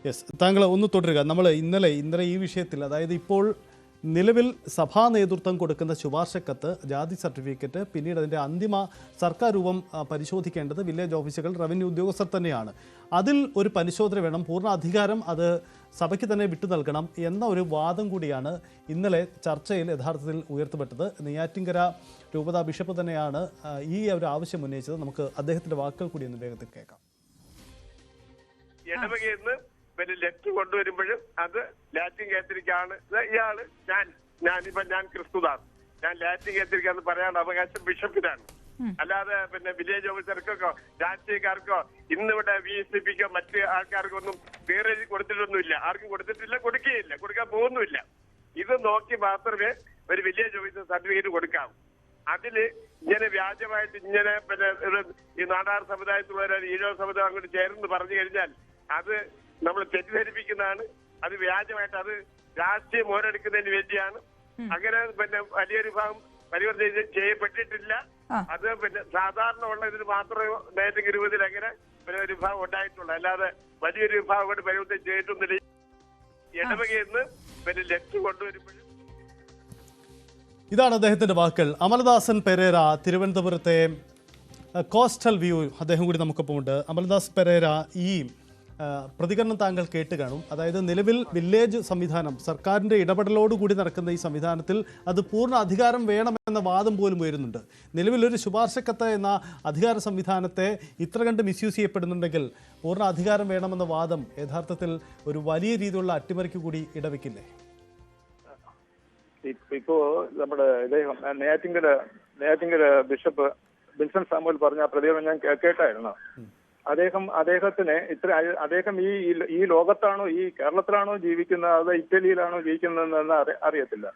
Yes, താങ്കൾ ഒന്ന് തുടരുക. നമ്മൾ ഇന്നലെ ഈ വിഷയത്തിൽ, അതായത് ഇപ്പോൾ നിലവിൽ സഭാ നേതൃത്വം കൊടുക്കുന്ന ശുപാർശക്കത്ത്, ജാതി സർട്ടിഫിക്കറ്റ്, പിന്നീട് അതിൻ്റെ അന്തിമ സർക്കാർ രൂപം പരിശോധിക്കേണ്ടത് വില്ലേജ് ഓഫീസുകൾ, റവന്യൂ ഉദ്യോഗസ്ഥർ തന്നെയാണ്. അതിൽ ഒരു പരിശോധന വേണം, പൂർണ്ണ അധികാരം അത് സഭയ്ക്ക് തന്നെ വിട്ടു നൽകണം എന്ന ഒരു വാദം കൂടിയാണ് ഇന്നലെ ചർച്ചയിൽ യഥാർത്ഥത്തിൽ ഉയർത്തപ്പെട്ടത്. നെയ്യാറ്റിൻകര രൂപതാ ബിഷപ്പ് തന്നെയാണ് ഈ ഒരു ആവശ്യം ഉന്നയിച്ചത്. നമുക്ക് അദ്ദേഹത്തിൻ്റെ വാക്കുകൾ കൂടി ഒന്ന് വേഗത്തിൽ കേൾക്കാം. പിന്നെ ലെറ്റർ കൊണ്ടുവരുമ്പോഴും അത് ലാറ്റിൻ കാത്തലിക്കാണ് ഇയാള്. ഞാൻ ക്രിസ്തുദാസ്, ഞാൻ ലാറ്റിൻ കാത്തലിക്കാന്ന് പറയാനുള്ള അവകാശം ബിഷപ്പിനാണ്. അല്ലാതെ പിന്നെ വില്ലേജ് ഓഫീസർക്കോ രാഷ്ട്രീയക്കാർക്കോ ഇന്നിവിടെ VSPക്കോ മറ്റ് ആൾക്കാർക്കോ ഒന്നും വേറെ കൊടുത്തിട്ടൊന്നുമില്ല. ആർക്കും കൊടുത്തിട്ടില്ല, കൊടുക്കുകയില്ല, കൊടുക്കാൻ പോകുന്നുമില്ല. ഇത് നോക്കി മാത്രമേ ഒരു വില്ലേജ് ഓഫീസർ സർട്ടിഫിക്കറ്റ് കൊടുക്കാവൂ. അതില് ഇങ്ങനെ വ്യാജമായിട്ട് ഇങ്ങനെ പിന്നെ ഈ നാടാർ സമുദായത്തിലുള്ളവർ ഈഴവ സമുദായം അങ്ങോട്ട് ചേർന്ന് പറഞ്ഞു കഴിഞ്ഞാൽ അത് നമ്മൾ തെറ്റിദ്ധരിപ്പിക്കുന്നതാണ്. അത് വ്യാജമായിട്ട് അത് രാഷ്ട്രീയം മോരെടുക്കുന്നതിന് വേണ്ടിയാണ്. അങ്ങനെ പിന്നെ വലിയൊരു ഭാഗം പരിവർത്തനം ചെയ്യപ്പെട്ടിട്ടില്ല. അത് പിന്നെ സാധാരണ ഉള്ള ഇതിന് മാത്രമേ നേരത്തെ 20 അങ്ങനെ ഒരു വിഭാഗം ഉണ്ടായിട്ടുള്ളൂ. അല്ലാതെ വലിയൊരു വിഭാഗം കൊണ്ട് പരിവർത്തനം ചെയ്തിട്ടൊന്നുമില്ല. ഇടവകയെന്ന് പിന്നെ ലെറ്റർ കൊണ്ടുവരുമ്പോഴും. ഇതാണ് അദ്ദേഹത്തിൻ്റെ വാക്കുകൾ. അമലദാസൻ പെരേര, തിരുവനന്തപുരത്തെ കോസ്റ്റൽ വ്യൂ, അദ്ദേഹം കൂടി നമുക്കൊപ്പം ഉണ്ട്. അമലദാസ് പെരേര, ഈ പ്രതികരണം താങ്കൾ കേട്ട് കാണും. അതായത് നിലവിൽ വില്ലേജ് സംവിധാനം സർക്കാരിൻ്റെ ഇടപെടലോടുകൂടി നടക്കുന്ന ഈ സംവിധാനത്തിൽ അത് പൂർണ്ണ അധികാരം വേണമെന്ന വാദം പോലും ഉയരുന്നുണ്ട്. നിലവിലൊരു ശുപാർശക്കത്ത് എന്ന അധികാര സംവിധാനത്തെ ഇത്ര കണ്ട് മിസ്യൂസ് ചെയ്യപ്പെടുന്നുണ്ടെങ്കിൽ പൂർണ്ണ അധികാരം വേണമെന്ന വാദം യഥാർത്ഥത്തിൽ ഒരു വലിയ രീതിയിലുള്ള അട്ടിമറിക്ക് കൂടി ഇടവെക്കില്ലേ? ഇപ്പോ നമ്മുടെ നെയ്യാറ്റിൻകര ബിഷപ്പ് വിൻസൻ സാമുവൽ പറഞ്ഞ പ്രതികരണം ഞാൻ കേട്ടായിരുന്നു. അദ്ദേഹം ഈ ലോകത്താണോ, ഈ കേരളത്തിലാണോ ജീവിക്കുന്നത്, അത് ഇറ്റലിയിലാണോ ജീവിക്കുന്നതെന്ന് അറിയത്തില്ല.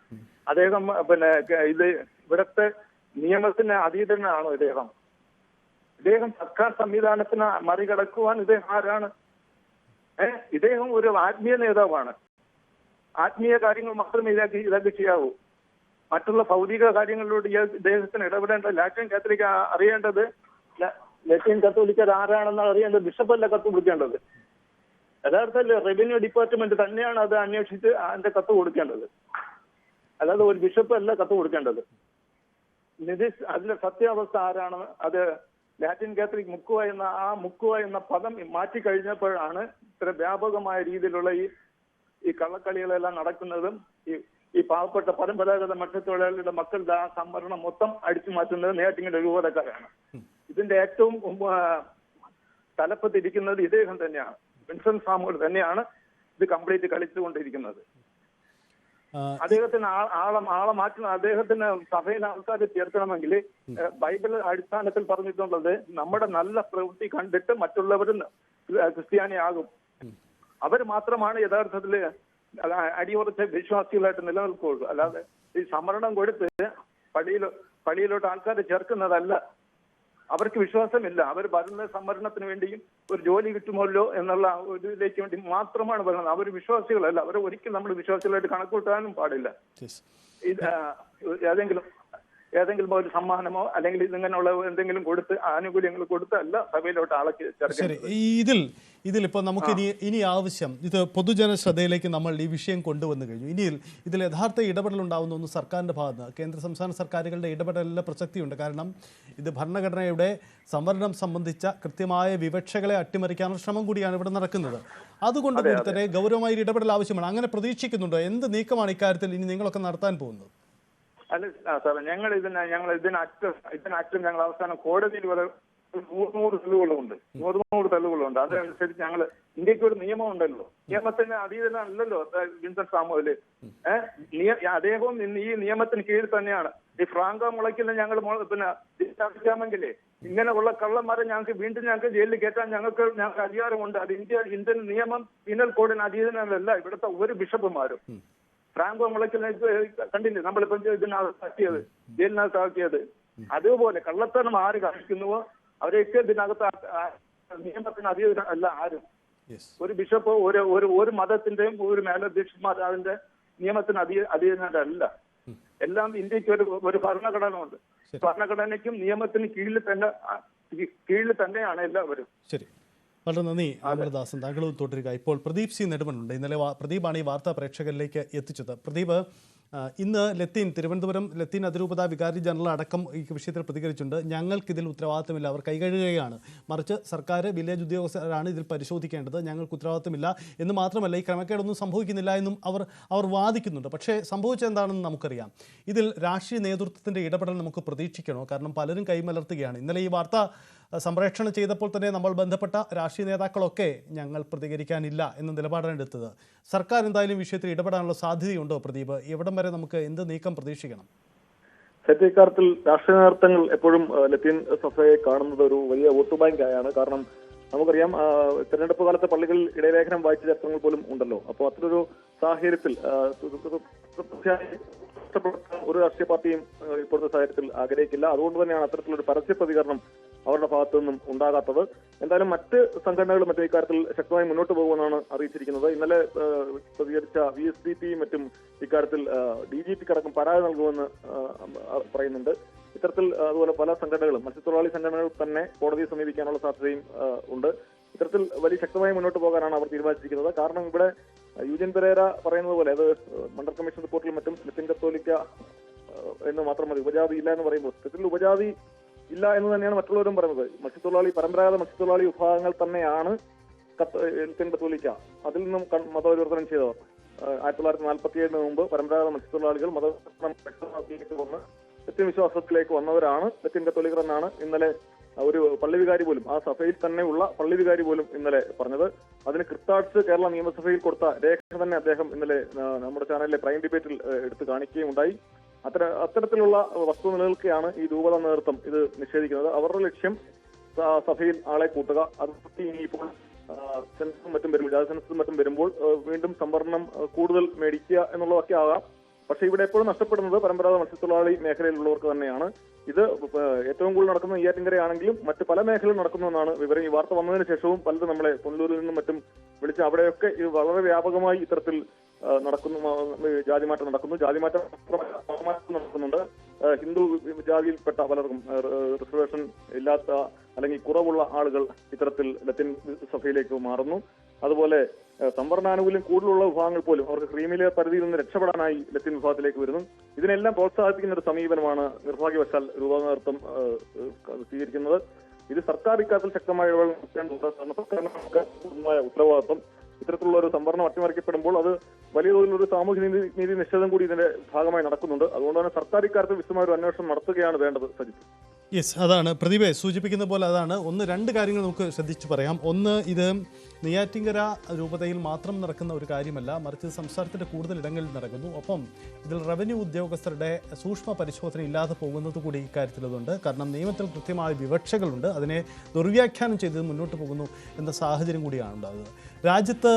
അദ്ദേഹം പിന്നെ ഇവിടുത്തെ നിയമത്തിന് അതീതനാണോ ഇദ്ദേഹം സർക്കാർ സംവിധാനത്തിന് മറികടക്കുവാൻ ഇദ്ദേഹം ആരാണ്? ഇദ്ദേഹം ഒരു ആത്മീയ നേതാവാണ്. ആത്മീയ കാര്യങ്ങൾ മാത്രമേ ഇതൊക്കെ ചെയ്യാവൂ. മറ്റുള്ള ഭൗതിക കാര്യങ്ങളിലൂടെ ഇദ്ദേഹത്തിന് ഇടപെടേണ്ട. ലാറ്റിൻ കാത്തലിക് അറിയേണ്ടത്, ലത്തീൻ കത്തോലിക്കർ ആരാണെന്ന് അറിയേണ്ടത് ബിഷപ്പല്ല കത്ത് കൊടുക്കേണ്ടത്. യഥാർത്ഥത്തിൽ റവന്യൂ ഡിപ്പാർട്ട്മെന്റ് തന്നെയാണ് അത് അന്വേഷിച്ച് അതിന്റെ കത്ത് കൊടുക്കേണ്ടത്. അല്ലാതെ ഒരു ബിഷപ്പ് അല്ല കത്ത് കൊടുക്കേണ്ടത്. അതിന്റെ സത്യാവസ്ഥ ആരാണ്? അത് ലാറ്റിൻ കാത്തലിക് മുക്കുവ എന്ന പദം മാറ്റിക്കഴിഞ്ഞപ്പോഴാണ് ഇത്ര വ്യാപകമായ രീതിയിലുള്ള ഈ കള്ളക്കളികളെല്ലാം നടക്കുന്നതും ഈ പാവപ്പെട്ട പരമ്പരാഗത മത്സ്യത്തൊഴിലാളികളുടെ മക്കളുടെ ആ സംവരണം മൊത്തം അടിച്ചു മാറ്റുന്നത് നെയ്യാറ്റിൻകര രൂപതക്കാരാണ്. ഇതിന്റെ ഏറ്റവും തലപ്പത്തിരിക്കുന്നത് ഇദ്ദേഹം തന്നെയാണ്. വിൻസൻ സാമുവൽ തന്നെയാണ് ഇത് കംപ്ലീറ്റ് കളിച്ചുകൊണ്ടിരിക്കുന്നത്. അദ്ദേഹത്തിന് ആളെ മാറ്റുന്ന, അദ്ദേഹത്തിന് സഭയിലെ ആൾക്കാരെ ചേർക്കണമെങ്കിൽ ബൈബിൾ അടിസ്ഥാനത്തിൽ പറഞ്ഞിട്ടുള്ളത് നമ്മുടെ നല്ല പ്രവൃത്തി കണ്ടിട്ട് മറ്റുള്ളവരും ക്രിസ്ത്യാനിയാകും. അവർ മാത്രമാണ് യഥാർത്ഥത്തിൽ അടിയുറച്ച വിശ്വാസികളായിട്ട് നിലനിൽക്കുകയുള്ളൂ. അല്ലാതെ ഈ സംവരണം കൊടുത്ത് പള്ളിയിലോട്ട് ആൾക്കാരെ ചേർക്കുന്നതല്ല. അവർക്ക് വിശ്വാസമില്ല. അവർ വരുന്ന സംവരണത്തിന് വേണ്ടിയും ഒരു ജോലി കിട്ടുമല്ലോ എന്നുള്ള ഒരു ഇതിലേക്ക് വേണ്ടി മാത്രമാണ് വരുന്നത്. അവർ വിശ്വാസികളല്ല. അവരെ ഒരിക്കലും നമ്മൾ വിശ്വാസികളായിട്ട് കണക്കൂട്ടാനും പാടില്ല. ഏതെങ്കിലും ഒരു സമ്മാനമോ അല്ലെങ്കിൽ ഇങ്ങനെയുള്ള എന്തെങ്കിലും കൊടുത്ത് ആനുകൂല്യങ്ങൾ കൊടുത്തല്ല സഭയിലോട്ട് ആളെ ചേർക്കുന്നത്. ഇതിലിപ്പോൾ നമുക്ക് ഇനി ആവശ്യം, ഇത് പൊതുജന ശ്രദ്ധയിലേക്ക് നമ്മൾ ഈ വിഷയം കൊണ്ടുവന്നു കഴിഞ്ഞു. ഇതിൽ യഥാർത്ഥ ഇടപെടൽ ഉണ്ടാകുന്ന ഒന്ന് സർക്കാരിൻ്റെ ഭാഗത്ത്, കേന്ദ്ര സംസ്ഥാന സർക്കാരുകളുടെ ഇടപെടലിൻ്റെ പ്രസക്തിയുണ്ട്. കാരണം ഇത് ഭരണഘടനയുടെ സംവരണം സംബന്ധിച്ച കൃത്യമായ വിവക്ഷകളെ അട്ടിമറിക്കാനുള്ള ശ്രമം കൂടിയാണ് ഇവിടെ നടക്കുന്നത്. അതുകൊണ്ട് കൂടി തന്നെ ഗൗരവമായ ഇടപെടൽ ആവശ്യമാണ്. അങ്ങനെ പ്രതീക്ഷിക്കുന്നുണ്ടോ? എന്ത് നീക്കമാണ് ഇക്കാര്യത്തിൽ ഇനി നിങ്ങളൊക്കെ നടത്താൻ പോകുന്നത്? അല്ല സാറേ, ഞങ്ങൾ ഇതിനറ്റം ഞങ്ങൾ അവസാനം കോടതിയിൽ വരെ 100 തെളിവുകളുണ്ട്. 100 തെളിവുകളുണ്ട്. അതനുസരിച്ച് ഞങ്ങൾ, ഇന്ത്യക്ക് ഒരു നിയമം ഉണ്ടല്ലോ, നിയമത്തിന് അതീതനല്ലല്ലോ വിൻസൻ സാമുവല്. അദ്ദേഹവും ഈ നിയമത്തിന് കീഴിൽ തന്നെയാണ്. ഈ ഫ്രാങ്കോ മുളയ്ക്കലിനെ ഞങ്ങൾ പിന്നെ സ്ഥാപിക്കാമെങ്കിലേ ഇങ്ങനെയുള്ള കള്ളന്മാരെ ഞങ്ങൾക്ക് ജയിലിൽ കയറ്റാൻ ഞങ്ങൾക്ക് അധികാരമുണ്ട്. അത് ഇന്ത്യൻ നിയമം പീനൽ കോഡിന് അതീതനല്ല ഇവിടുത്തെ ഒരു ബിഷപ്പുമാരും. ഫ്രാങ്കോ മുളയ്ക്കലിനെ കണ്ടില്ലേ നമ്മളിപ്പം ഇതിനകത്താക്കിയത്, ജയിലിനകത്താക്കിയത്. അതുപോലെ കള്ളത്തനം ആര് കാണിക്കുന്നുവോ അവരെയൊക്കെ ഇതിനകത്ത് നിയമത്തിന് അതീതം അല്ല ആരും. ഒരു ബിഷപ്പോ ഒരു മതത്തിന്റെയും ഒരു മേലധ്യക്ഷന്മാർ അതിന്റെ നിയമത്തിന് അതീതനല്ല. എല്ലാം ഇന്ത്യക്ക് ഒരു ഭരണഘടന ഉണ്ട്. ഭരണഘടനയ്ക്കും നിയമത്തിന് കീഴിൽ തന്നെയാണ് എല്ലാവരും. ശരി, വളരെ നന്ദി അമൃതദാസൻ, താങ്കളും തുടരുക. ഇപ്പോൾ പ്രദീപ് സി നെടുമണ്ണുണ്ട്. ഇന്നലെ പ്രദീപാണ് ഈ വാർത്ത പ്രേക്ഷകരിലേക്ക് എത്തിച്ചത്. പ്രദീപ്, ഇന്ന് തിരുവനന്തപുരം ലത്തീൻ അതിരൂപത വികാരി ജനറൽ അടക്കം ഈ വിഷയത്തിൽ പ്രതികരിച്ചിട്ടുണ്ട്. ഞങ്ങൾക്കിതിൽ ഉത്തരവാദിത്തമില്ല, അവർ കൈകഴുകുകയാണ്, മറിച്ച് സർക്കാർ വില്ലേജ് ഉദ്യോഗസ്ഥരാണ് ഇതിൽ പരിശോധിക്കേണ്ടത്, ഞങ്ങൾക്ക് ഉത്തരവാദിത്തമില്ല എന്ന് മാത്രമല്ല ഈ ക്രമക്കേടൊന്നും സംഭവിക്കുന്നില്ല എന്നും അവർ വാദിക്കുന്നുണ്ട്. പക്ഷേ സംഭവിച്ചെന്താണെന്ന് നമുക്കറിയാം. ഇതിൽ രാഷ്ട്രീയ നേതൃത്വത്തിൻ്റെ ഇടപെടൽ നമുക്ക് പ്രതീക്ഷിക്കണോ? കാരണം പലരും കൈമലർത്തുകയാണ്. ഇന്നലെ ഈ വാർത്ത സംപ്രേഷണം ചെയ്തപ്പോൾ തന്നെ നമ്മൾ ബന്ധപ്പെട്ട രാഷ്ട്രീയ നേതാക്കളൊക്കെ ഞങ്ങൾ പ്രതികരിക്കാനില്ല എന്ന നിലപാടാണ് എടുത്തത്. സർക്കാർ എന്തായാലും വിഷയത്തിൽ ഇടപെടാനുള്ള സാധ്യതയുണ്ടോ പ്രദീപ്? എവിടം വരെ നമുക്ക് എന്ത് നീക്കം പ്രതീക്ഷിക്കണം? ഇക്കാര്യത്തിൽ രാഷ്ട്രീയ നേതൃത്വങ്ങൾ എപ്പോഴും ലത്തീൻ സഭയെ കാണുന്നത് ഒരു വലിയ വോട്ട് ബാങ്കായാണ്. കാരണം നമുക്കറിയാം, തെരഞ്ഞെടുപ്പ് കാലത്തെ പള്ളികളിൽ ഇടയലേഖനം വായിച്ച ചരിത്രങ്ങൾ പോലും ഉണ്ടല്ലോ. അപ്പോൾ അത്തരൊരു സാഹചര്യത്തിൽ ഒരു രാഷ്ട്രീയ പാർട്ടിയും ഇപ്പോഴത്തെ സാഹചര്യത്തിൽ ആഗ്രഹിക്കില്ല. അതുകൊണ്ട് തന്നെയാണ് അത്തരത്തിലൊരു പരസ്യ പ്രതികരണം അവരുടെ ഭാഗത്തു നിന്നും ഉണ്ടാകാത്തത്. എന്തായാലും മറ്റ് സംഘടനകളും മറ്റു ഇക്കാര്യത്തിൽ ശക്തമായി മുന്നോട്ട് പോകുമെന്നാണ് അറിയിച്ചിരിക്കുന്നത്. ഇന്നലെ പ്രതികരിച്ച VSDP മറ്റും ഇക്കാര്യത്തിൽ DGP അടക്കം പരാതി നൽകുമെന്ന് പറയുന്നുണ്ട്. ഇത്തരത്തിൽ അതുപോലെ പല സംഘടനകളും മത്സ്യത്തൊഴിലാളി സംഘടനകൾ തന്നെ കോടതിയെ സമീപിക്കാനുള്ള സാധ്യതയും ഉണ്ട്. ഇത്തരത്തിൽ വലിയ ശക്തമായി മുന്നോട്ട് പോകാനാണ് അവർ തീരുമാനിച്ചിരിക്കുന്നത്. കാരണം ഇവിടെ യൂജിൻ പെരേര പറയുന്നത് പോലെ അത് മണ്ഡൽ കമ്മീഷൻ റിപ്പോർട്ടിലും മറ്റും ലത്തീൻ കത്തോലിക്ക എന്ന് മാത്രം മതി, ഉപജാതി ഇല്ല എന്ന് പറയുമ്പോൾ ഇത്തരത്തിൽ ഉപജാതി ഇല്ല എന്ന് തന്നെയാണ് മറ്റുള്ളവരും പറയുന്നത്. മത്സ്യത്തൊഴിലാളി പരമ്പരാഗത മത്സ്യത്തൊഴിലാളി വിഭാഗങ്ങൾ തന്നെയാണ് ലത്തീൻ കത്തോലിക്ക. അതിൽ നിന്നും മതപരിവർത്തനം ചെയ്തവർ 1947 മുമ്പ് പരമ്പരാഗത മത്സ്യത്തൊഴിലാളികൾ മതപരിവർത്തനത്തിലേക്ക് വന്ന് ലത്തീൻ വിശ്വാസത്തിലേക്ക് വന്നവരാണ് ലത്തീൻ കത്തോലിക്കർ എന്നാണ് ഇന്നലെ ഒരു പള്ളി വികാരി പോലും, ആ സഭയിൽ തന്നെ ഉള്ള പള്ളി വികാരി പോലും ഇന്നലെ പറഞ്ഞത്. അതിന് ക്രിസ്താഡ്സ് കേരള നിയമസഭയിൽ കൊടുത്ത രേഖ തന്നെ അദ്ദേഹം ഇന്നലെ നമ്മുടെ ചാനലിലെ പ്രൈം ഡിബേറ്റിൽ എടുത്തു കാണിക്കുകയും ഉണ്ടായി. അത്തരത്തിലുള്ള വസ്തു നിലനിൽക്കെയാണ് ഈ രൂപത നേതൃത്വം ഇത് നിഷേധിക്കുന്നത്. അവരുടെ ലക്ഷ്യം സഭയിൽ ആളെ കൂട്ടുക. അത് ഇനിയിപ്പോൾ സെൻസസും മറ്റും വരുമ്പോൾ, ജാതി സെൻസസും മറ്റും വരുമ്പോൾ വീണ്ടും സംവരണം കൂടുതൽ മേടിക്കുക എന്നുള്ളതൊക്കെ ആകാം. പക്ഷേ ഇവിടെ എപ്പോഴും നഷ്ടപ്പെടുന്നത് പരമ്പരാഗത മത്സ്യത്തൊഴിലാളി മേഖലയിലുള്ളവർക്ക് തന്നെയാണ്. ഇത് ഏറ്റവും കൂടുതൽ നടക്കുന്ന നെയ്യാറ്റിൻകരയാണെങ്കിലും മറ്റ് പല മേഖലയിലും നടക്കുന്നുവെന്നാണ് വിവരം. ഈ വാർത്ത വന്നതിന് ശേഷവും പലരും നമ്മളെ പുനലൂരിൽ നിന്നും മറ്റും വിളിച്ച് അവിടെയൊക്കെ ഇത് വളരെ വ്യാപകമായി ഇത്തരത്തിൽ നടക്കുന്നു, ജാതിമാറ്റം നടക്കുന്നു. ജാതിമാറ്റം നടക്കുന്നുണ്ട്. ഹിന്ദു ജാതിയിൽപ്പെട്ട പലർക്കും റിസർവേഷൻ ഇല്ലാത്ത അല്ലെങ്കിൽ കുറവുള്ള ആളുകൾ ഇത്തരത്തിൽ ലത്തീൻ സഭയിലേക്ക് മാറുന്നു. അതുപോലെ സംവരണാനുകൂല്യം കൂടുതലുള്ള വിഭാഗങ്ങൾ പോലും അവർക്ക് ക്രീമിലെ പരിധിയിൽ നിന്ന് രക്ഷപ്പെടാനായി ലത്തീൻ വിഭാഗത്തിലേക്ക് വരുന്നു. ഇതിനെല്ലാം പ്രോത്സാഹിപ്പിക്കുന്ന ഒരു സമീപനമാണ് നിർഭാഗ്യവശാൽ രൂപത നേതൃത്വം സ്വീകരിക്കുന്നത്. ഇത് സർക്കാർ ഇക്കാര്യത്തിൽ ശക്തമായ ഉത്തരവാദിത്വം. ഇത്തരത്തിലുള്ള ഒരു സംവരണം അട്ടിമറിക്കപ്പെടുമ്പോൾ അത് വലിയ തോതിലൊരു സാമൂഹ്യ നീതി നിഷേധം കൂടി ഇതിന്റെ ഭാഗമായി നടക്കുന്നുണ്ട്. അതുകൊണ്ട് തന്നെ സർക്കാർ ഇക്കാര്യത്തിൽ വിശദമായ ഒരു അന്വേഷണം നടത്തുകയാണ് വേണ്ടത്. സജിത്ത്, യെസ്, അതാണ് പ്രദീപെ സൂചിപ്പിക്കുന്ന പോലെ. അതാണ് രണ്ട് കാര്യങ്ങൾ നമുക്ക് ശ്രദ്ധിച്ചു പറയാം. ഒന്ന്, ഇത് നെയ്യാറ്റിൻകര രൂപതയിൽ മാത്രം നടക്കുന്ന ഒരു കാര്യമല്ല, മറിച്ച് സംസ്ഥാനത്തിന്റെ കൂടുതൽ ഇടങ്ങളിൽ നടക്കുന്നു. ഒപ്പം ഇതിൽ റവന്യൂ ഉദ്യോഗസ്ഥരുടെ സൂക്ഷ്മ പരിശോധന ഇല്ലാതെ പോകുന്നത് കൂടി ഇക്കാര്യത്തിലുണ്ട്. കാരണം നിയമത്തിൽ കൃത്യമായ വിവക്ഷകളുണ്ട്, അതിനെ ദുർവ്യാഖ്യാനം ചെയ്ത് മുന്നോട്ട് പോകുന്നു എന്ന സാഹചര്യം കൂടിയാണ് ഉണ്ടാകുന്നത്. രാജ്യത്ത്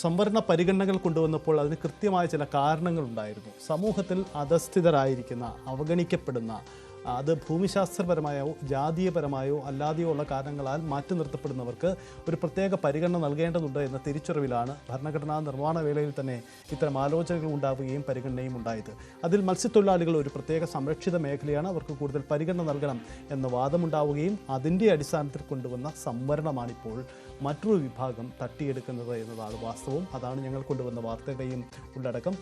സംവരണ പരിഗണനകൾ കൊണ്ടുവന്നപ്പോൾ അതിന് കൃത്യമായ ചില കാരണങ്ങളുണ്ടായിരുന്നു. സമൂഹത്തിൽ അധസ്ഥിതരായിരിക്കുന്ന, അവഗണിക്കപ്പെടുന്ന, അത് ഭൂമിശാസ്ത്രപരമായോ ജാതീയപരമായോ അല്ലാതെയോ ഉള്ള കാരണങ്ങളാൽ മാറ്റി നിർത്തപ്പെടുന്നവർക്ക് ഒരു പ്രത്യേക പരിഗണന നൽകേണ്ടതുണ്ട് എന്ന തിരിച്ചറിവിലാണ് ഭരണഘടനാ നിർമ്മാണ വേളയിൽ തന്നെ ഇത്തരം ആലോചനകൾ ഉണ്ടാവുകയും പരിഗണനയും ഉണ്ടായത്. അതിൽ മത്സ്യത്തൊഴിലാളികൾ ഒരു പ്രത്യേക സംരക്ഷിത മേഖലയാണ്, അവർക്ക് കൂടുതൽ പരിഗണന നൽകണം എന്ന വാദമുണ്ടാവുകയും അതിൻ്റെ അടിസ്ഥാനത്തിൽ കൊണ്ടുവന്ന സംവരണമാണിപ്പോൾ മറ്റൊരു വിഭാഗം തട്ടിയെടുക്കുന്നത് എന്നതാണ് വാസ്തവം. അതാണ് ഞങ്ങൾ കൊണ്ടുവന്ന വാർത്തയുടെയും ഉള്ളടക്കം.